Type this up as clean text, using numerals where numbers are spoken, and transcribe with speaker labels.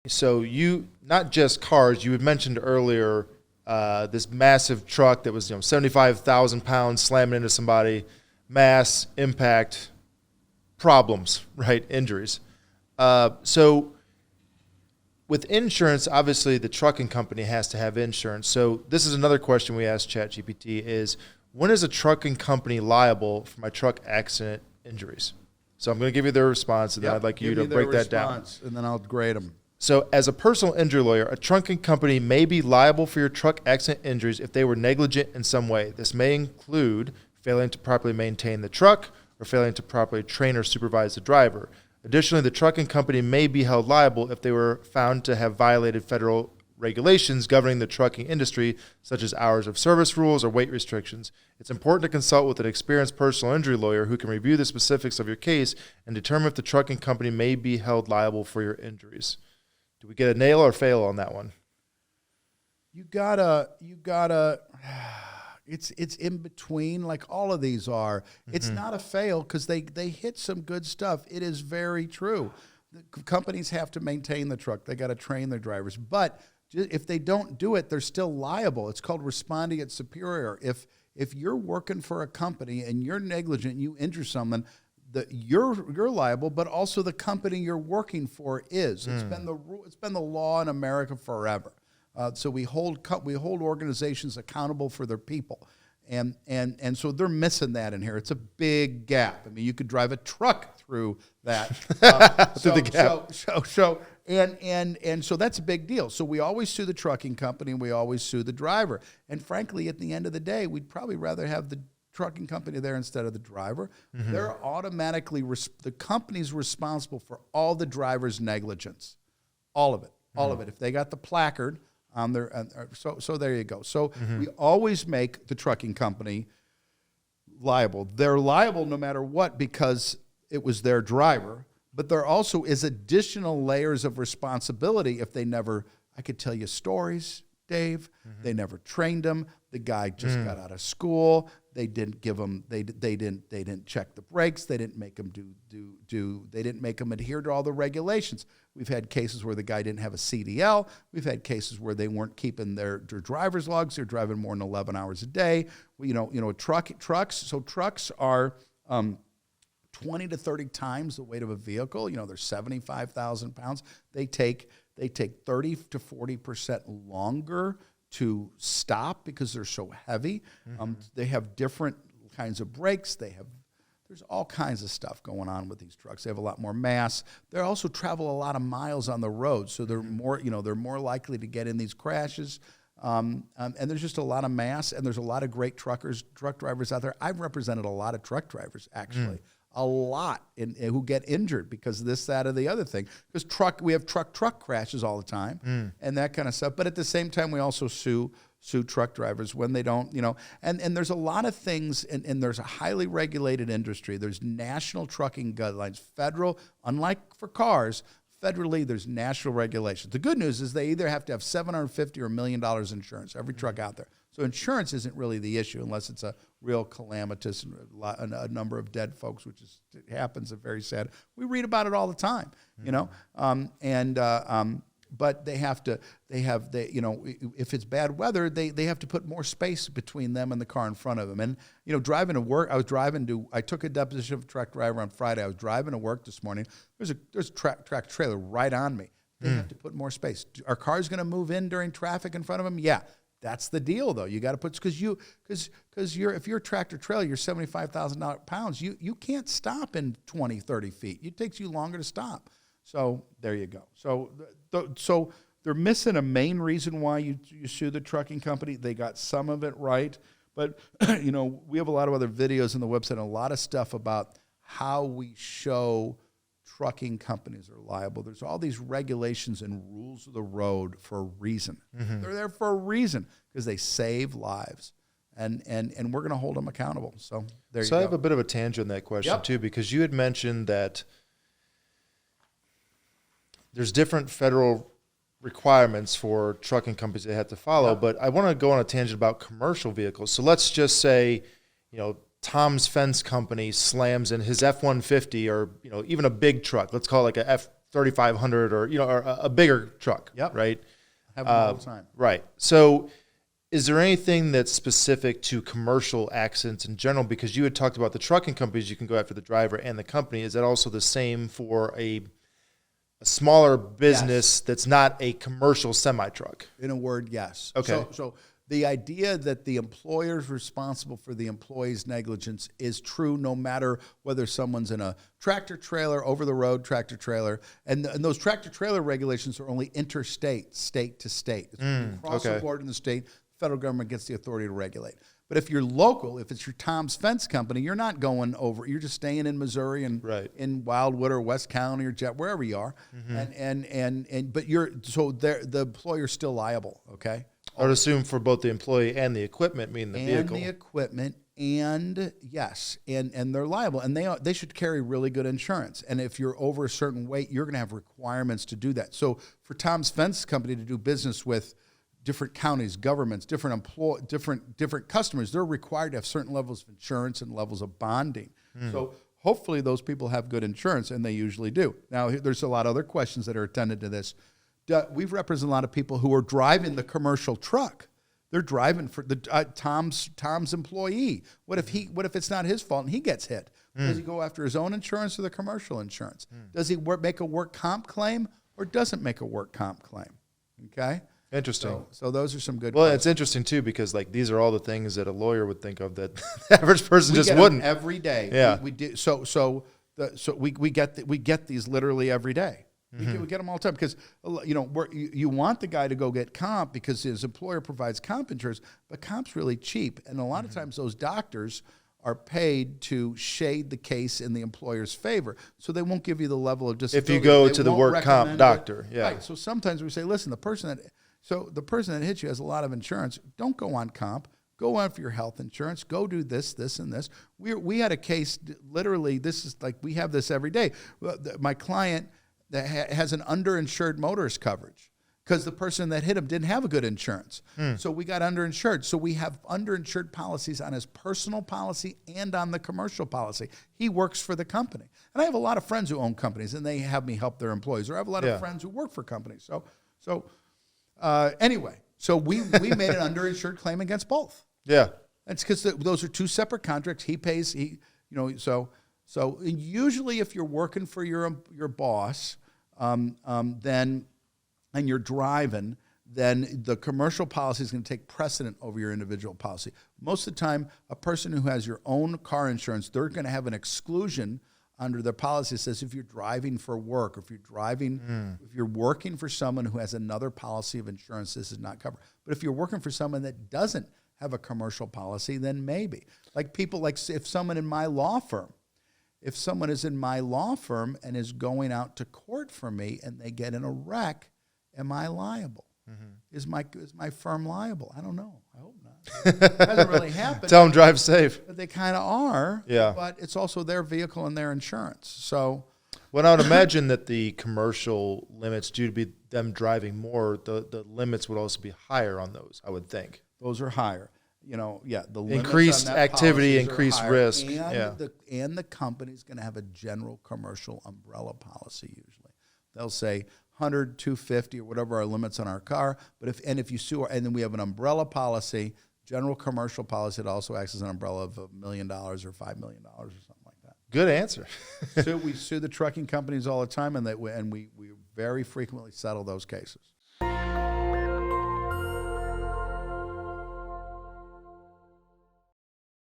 Speaker 1: So you, not just cars, you had mentioned earlier this massive truck that was 75,000 pounds slamming into somebody, mass impact problems, right? Injuries. So with insurance, obviously the trucking company has to have insurance. So this is another question we asked ChatGPT is, when is a trucking company liable for my truck accident injuries? So I'm going to give you their response, and then I'd like you to break that down.
Speaker 2: And then I'll grade them.
Speaker 1: So as a personal injury lawyer, a trucking company may be liable for your truck accident injuries if they were negligent in some way. This may include failing to properly maintain the truck or failing to properly train or supervise the driver. Additionally, the trucking company may be held liable if they were found to have violated federal regulations governing the trucking industry, such as hours of service rules or weight restrictions. It's important to consult with an experienced personal injury lawyer who can review the specifics of your case and determine if the trucking company may be held liable for your injuries. Do we get a nail or fail on that one?
Speaker 2: You gotta, it's in between, like all of these are. It's not a fail because they hit some good stuff. It is very true. The companies have to maintain the truck. They got to train their drivers. But if they don't do it, they're still liable. It's called responding at superior. If you're working for a company and you're negligent, you injure someone, you're liable, but also the company you're working for is. It's been the law in America forever. So we hold organizations accountable for their people, and so they're missing that in here. It's a big gap. I mean, you could drive a truck through that.
Speaker 1: Through the gap.
Speaker 2: So that's a big deal. So we always sue the trucking company, and we always sue the driver. And frankly, at the end of the day, we'd probably rather have the trucking company there instead of the driver. They're automatically, the company's responsible for all the driver's negligence. All of it. All of it. If they got the placard on their, so there you go. So we always make the trucking company liable. They're liable no matter what because it was their driver, but there also is additional layers of responsibility if they never, I could tell you stories, Dave. They never trained him. The guy just got out of school. They didn't give him. They didn't check the brakes. They didn't make him They didn't make him adhere to all the regulations. We've had cases where the guy didn't have a CDL. We've had cases where they weren't keeping their driver's logs. They're driving more than 11 hours a day. Trucks. So trucks are 20 to 30 times the weight of a vehicle. They're 75,000 pounds. They take 30 to 40% longer to stop because they're so heavy. They have different kinds of brakes. There's all kinds of stuff going on with these trucks. They have a lot more mass. They also travel a lot of miles on the road, so they're more likely to get in these crashes. And there's just a lot of mass, and there's a lot of great truck drivers out there. I've represented a lot of truck drivers, actually. A lot who get injured because of this, that, or the other thing. Because we have truck crashes all the time and that kind of stuff. But at the same time, we also sue truck drivers when they don't, And there's a lot of things, and there's a highly regulated industry. There's national trucking guidelines, federal, unlike for cars. Federally, there's national regulations. The good news is they either have to have $750,000 or $1 million insurance, every truck out there. So insurance isn't really the issue unless it's a real calamitous, a number of dead folks, which it happens, and very sad. We read about it all the time, but if it's bad weather, they have to put more space between them and the car in front of them. And, driving to work, I took a deposition of a truck driver on Friday. I was driving to work this morning. There's a tractor trailer right on me. They have to put more space. Are cars going to move in during traffic in front of them? Yeah. That's the deal, though. You got to put, because if you're a tractor trailer, you're 75,000 pounds. You can't stop in 20, 30 feet. It takes you longer to stop. So there you go. So they're missing a main reason why you sue the trucking company. They got some of it right, but we have a lot of other videos on the website and a lot of stuff about how we show trucking companies are liable. There's all these regulations and rules of the road for a reason. They're there for a reason because they save lives, and we're going to hold them accountable. So there you go.
Speaker 1: So I have a bit of a tangent on that question too, because you had mentioned that there's different federal requirements for trucking companies they have to follow, but I want to go on a tangent about commercial vehicles. So let's just say, Tom's Fence Company slams in his F-150 or, even a big truck. Let's call it like a 3,500 or, or a bigger truck.
Speaker 2: Yep.
Speaker 1: Right.
Speaker 2: Have them all the time.
Speaker 1: Right. So is there anything that's specific to commercial accidents in general? Because you had talked about the trucking companies, you can go after the driver and the company. Is that also the same for a smaller business that's not a commercial semi-truck?
Speaker 2: In a word, yes.
Speaker 1: Okay.
Speaker 2: So the idea that the employer is responsible for the employee's negligence is true no matter whether someone's in a tractor trailer, over-the-road tractor trailer, and those tractor trailer regulations are only interstate, state to state. It's when you cross the border in the state, the federal government gets the authority to regulate. But if you're local, if it's your Tom's Fence Company, you're not going over. You're just staying in Missouri and in Wildwood or West County or wherever you are, but the employer's still liable. Okay.
Speaker 1: I would assume for both the employee and the equipment, meaning the vehicle.
Speaker 2: And the equipment, and yes, and they're liable, and they should carry really good insurance. And if you're over a certain weight, you're going to have requirements to do that. So for Tom's Fence Company to do business with different counties, governments, different customers, they're required to have certain levels of insurance and levels of bonding. So hopefully those people have good insurance, and they usually do. Now, there's a lot of other questions that are attended to this. We've represented a lot of people who are driving the commercial truck. They're driving for the Tom's employee. What if it's not his fault and he gets hit? Does he go after his own insurance or the commercial insurance? Does he make a work comp claim or doesn't make a work comp claim? Okay.
Speaker 1: Interesting.
Speaker 2: So those are some good.
Speaker 1: Well,
Speaker 2: questions.
Speaker 1: it's interesting too because these are all the things that a lawyer would think of that the average person just
Speaker 2: get
Speaker 1: wouldn't.
Speaker 2: Them every day.
Speaker 1: Yeah.
Speaker 2: We do. We get these literally every day. We get them all the time because you want the guy to go get comp because his employer provides comp insurance, but comp's really cheap, and a lot of times those doctors are paid to shade the case in the employer's favor, so they won't give you the level of disability.
Speaker 1: If you go to the work comp doctor,
Speaker 2: right. So sometimes we say, listen, the person that hit you has a lot of insurance. Don't go on comp. Go on for your health insurance. Go do this, this, and this. We had a case. Literally, this is we have this every day. My client that has an underinsured motorist coverage because the person that hit him didn't have a good insurance. So we got underinsured. So we have underinsured policies on his personal policy and on the commercial policy. He works for the company. And I have a lot of friends who own companies, and they have me help their employees. Or I have a lot of friends who work for companies. Anyway, we made an underinsured claim against both.
Speaker 1: Yeah.
Speaker 2: That's because those are two separate contracts. He pays, So usually if you're working for your boss, then and you're driving, then the commercial policy is going to take precedent over your individual policy. Most of the time, a person who has your own car insurance, they're going to have an exclusion under their policy that says if you're driving for work, or if you're working for someone who has another policy of insurance, this is not covered. But if you're working for someone that doesn't have a commercial policy, then maybe. If someone in my law firm, if someone is in my law firm and is going out to court for me and they get in a wreck, am I liable? Is my firm liable? I don't know. I hope not. It hasn't really happened.
Speaker 1: Tell them drive safe.
Speaker 2: But they kind of are.
Speaker 1: Yeah.
Speaker 2: But it's also their vehicle and their insurance. So,
Speaker 1: well, I would imagine that the commercial limits, due to be them driving more, the limits would also be higher on those, I would think.
Speaker 2: Those are higher. The
Speaker 1: increased activity, increased risk,
Speaker 2: and the company's going to have a general commercial umbrella policy. Usually, they'll say 100, 250, or whatever our limits on our car. But if you sue, and then we have an umbrella policy, general commercial policy. It also acts as an umbrella of $1 million or $5 million or something like that.
Speaker 1: Good answer.
Speaker 2: So we sue the trucking companies all the time, and we very frequently settle those cases.